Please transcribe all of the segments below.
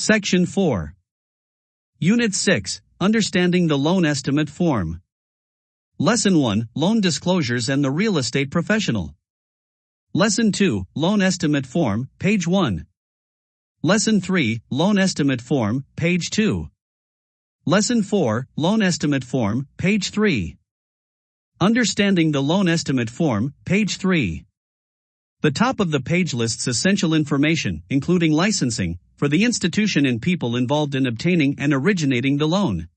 Section 4. Unit 6, Understanding the Loan Estimate Form. Lesson 1, Loan Disclosures and the Real Estate Professional. Lesson 2, Loan Estimate Form, page 1. Lesson 3, Loan Estimate Form, page 2. Lesson 4, Loan Estimate Form, page 3. Understanding the Loan Estimate Form, page 3. The top of the page lists essential information, including licensing, for the institution and people involved in obtaining and originating the loan.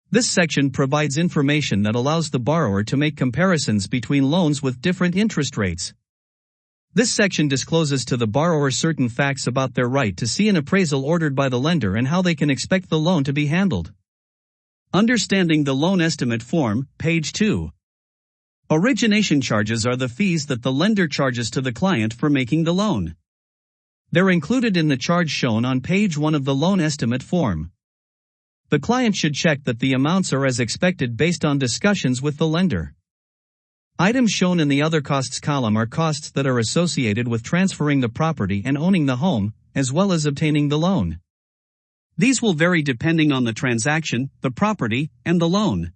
This section provides information that allows the borrower to make comparisons between loans with different interest rates. This section discloses to the borrower certain facts about their right to see an appraisal ordered by the lender and how they can expect the loan to be handled. Understanding the Loan Estimate Form, page 2. Origination charges are the fees that the lender charges to the client for making the loan. They're included in the charge shown on page 1 of the Loan Estimate Form. The client should check that the amounts are as expected based on discussions with the lender. Items shown in the Other Costs column are costs that are associated with transferring the property and owning the home, as well as obtaining the loan. These will vary depending on the transaction, the property, and the loan.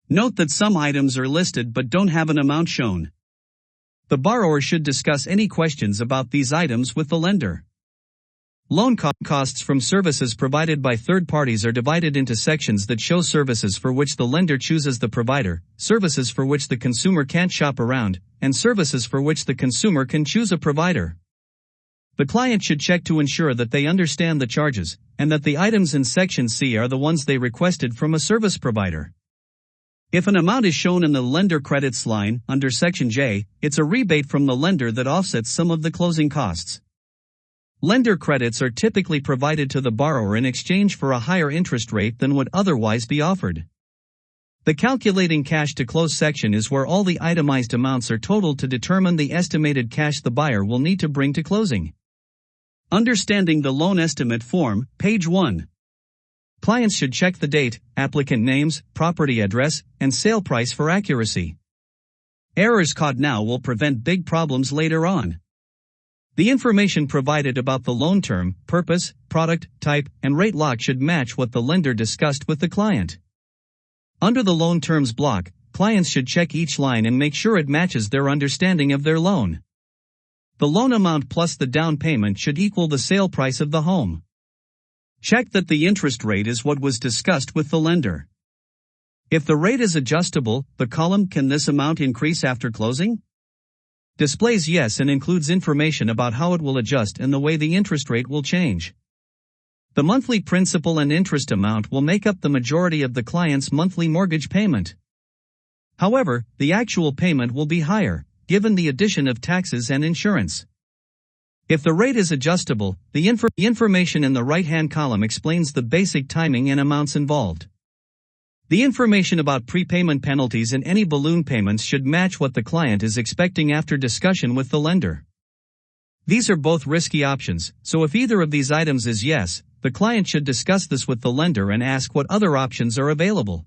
Note that some items are listed but don't have an amount shown. The borrower should discuss any questions about these items with the lender. Loan costs from services provided by third parties are divided into sections that show services for which the lender chooses the provider, services for which the consumer can't shop around, and services for which the consumer can choose a provider. The client should check to ensure that they understand the charges, and that the items in Section C are the ones they requested from a service provider. If an amount is shown in the lender credits line under Section J, it's a rebate from the lender that offsets some of the closing costs. Lender credits are typically provided to the borrower in exchange for a higher interest rate than would otherwise be offered. The Calculating Cash to Close section is where all the itemized amounts are totaled to determine the estimated cash the buyer will need to bring to closing. Understanding the Loan Estimate Form, page 1. Clients should check the date, applicant names, property address, and sale price for accuracy. Errors caught now will prevent big problems later on. The information provided about the loan term, purpose, product, type, and rate lock should match what the lender discussed with the client. Under the Loan Terms block, clients should check each line and make sure it matches their understanding of their loan. The loan amount plus the down payment should equal the sale price of the home. Check that the interest rate is what was discussed with the lender. If the rate is adjustable, the column "Can this amount increase after closing?" displays yes and includes information about how it will adjust and the way the interest rate will change. The monthly principal and interest amount will make up the majority of the client's monthly mortgage payment. However, the actual payment will be higher, given the addition of taxes and insurance. If the rate is adjustable, the information in the right-hand column explains the basic timing and amounts involved. The information about prepayment penalties and any balloon payments should match what the client is expecting after discussion with the lender. These are both risky options, so if either of these items is yes, the client should discuss this with the lender and ask what other options are available.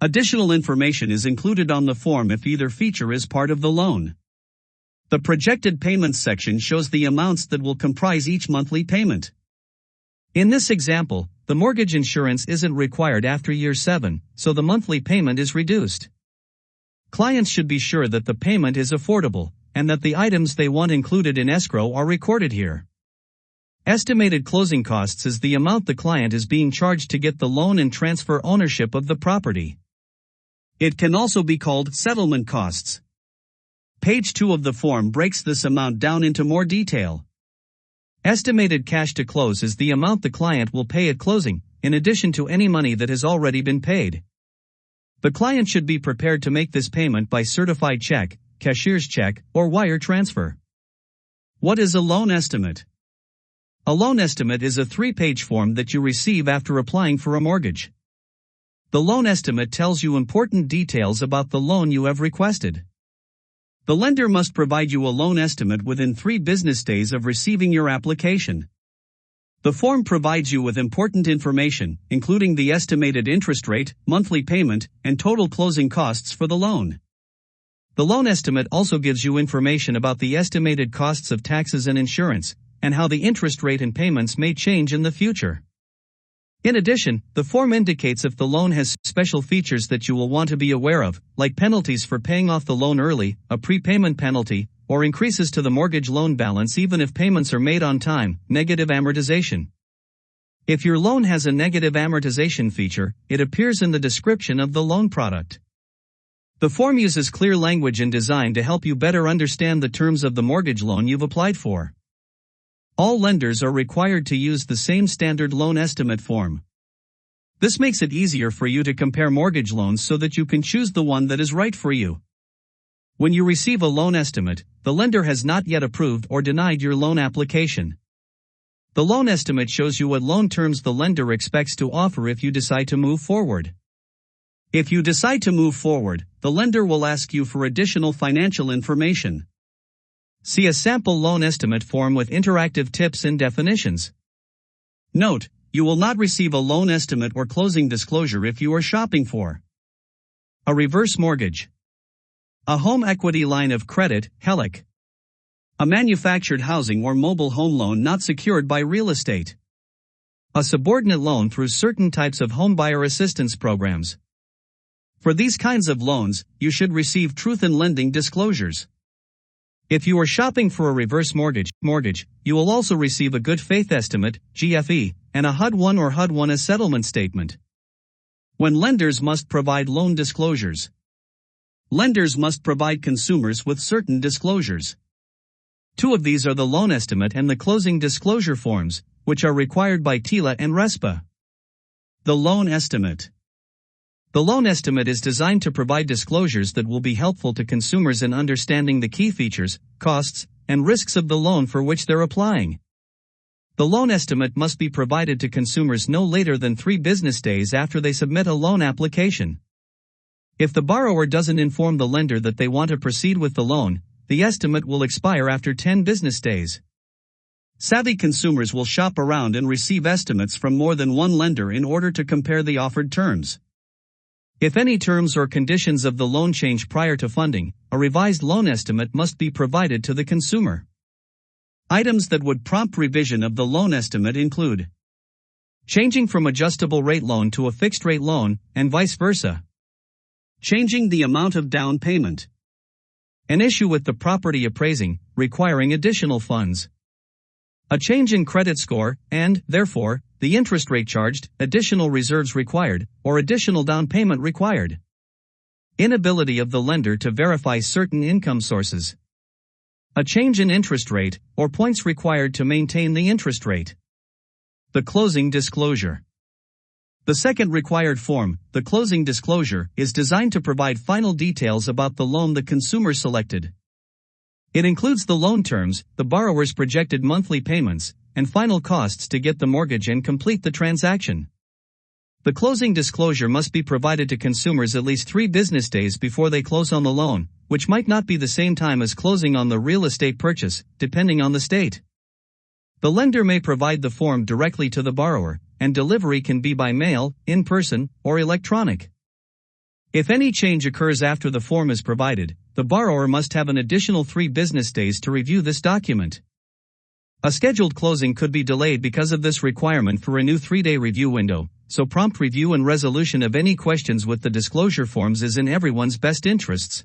Additional information is included on the form if either feature is part of the loan. The Projected Payments section shows the amounts that will comprise each monthly payment. In this example, the mortgage insurance isn't required after year 7, so the monthly payment is reduced. Clients should be sure that the payment is affordable, and that the items they want included in escrow are recorded here. Estimated closing costs is the amount the client is being charged to get the loan and transfer ownership of the property. It can also be called settlement costs. Page 2 of the form breaks this amount down into more detail. Estimated cash to close is the amount the client will pay at closing, in addition to any money that has already been paid. The client should be prepared to make this payment by certified check, cashier's check, or wire transfer. What is a loan estimate? A loan estimate is a 3-page form that you receive after applying for a mortgage. The loan estimate tells you important details about the loan you have requested. The lender must provide you a loan estimate within 3 business days of receiving your application. The form provides you with important information, including the estimated interest rate, monthly payment, and total closing costs for the loan. The loan estimate also gives you information about the estimated costs of taxes and insurance, and how the interest rate and payments may change in the future. In addition, the form indicates if the loan has special features that you will want to be aware of, like penalties for paying off the loan early, a prepayment penalty, or increases to the mortgage loan balance even if payments are made on time, negative amortization. If your loan has a negative amortization feature, it appears in the description of the loan product. The form uses clear language and design to help you better understand the terms of the mortgage loan you've applied for. All lenders are required to use the same standard loan estimate form. This makes it easier for you to compare mortgage loans so that you can choose the one that is right for you. When you receive a loan estimate, the lender has not yet approved or denied your loan application. The loan estimate shows you what loan terms the lender expects to offer if you decide to move forward. If you decide to move forward, the lender will ask you for additional financial information. See a sample loan estimate form with interactive tips and definitions. Note, you will not receive a loan estimate or closing disclosure if you are shopping for a reverse mortgage, a home equity line of credit, HELOC, a manufactured housing or mobile home loan not secured by real estate, a subordinate loan through certain types of homebuyer assistance programs. For these kinds of loans, you should receive truth in lending disclosures. If you are shopping for a reverse mortgage, you will also receive a good faith estimate, GFE, and a HUD-1 or HUD-1A settlement statement. When lenders must provide loan disclosures. Lenders must provide consumers with certain disclosures. Two of these are the loan estimate and the closing disclosure forms, which are required by TILA and RESPA. The loan estimate. The loan estimate is designed to provide disclosures that will be helpful to consumers in understanding the key features, costs, and risks of the loan for which they're applying. The loan estimate must be provided to consumers no later than 3 business days after they submit a loan application. If the borrower doesn't inform the lender that they want to proceed with the loan, the estimate will expire after 10 business days. Savvy consumers will shop around and receive estimates from more than one lender in order to compare the offered terms. If any terms or conditions of the loan change prior to funding, a revised loan estimate must be provided to the consumer. Items that would prompt revision of the loan estimate include changing from adjustable rate loan to a fixed rate loan, and vice versa. Changing the amount of down payment. An issue with the property appraising, requiring additional funds. A change in credit score, and, therefore, the interest rate charged, additional reserves required, or additional down payment required. Inability of the lender to verify certain income sources. A change in interest rate, or points required to maintain the interest rate. The closing disclosure. The second required form, the closing disclosure, is designed to provide final details about the loan the consumer selected. It includes the loan terms, the borrower's projected monthly payments, and final costs to get the mortgage and complete the transaction. The closing disclosure must be provided to consumers at least 3 business days before they close on the loan, which might not be the same time as closing on the real estate purchase, depending on the state. The lender may provide the form directly to the borrower, and delivery can be by mail, in person, or electronic. If any change occurs after the form is provided, the borrower must have an additional 3 business days to review this document. A scheduled closing could be delayed because of this requirement for a new 3-day review window, so prompt review and resolution of any questions with the disclosure forms is in everyone's best interests.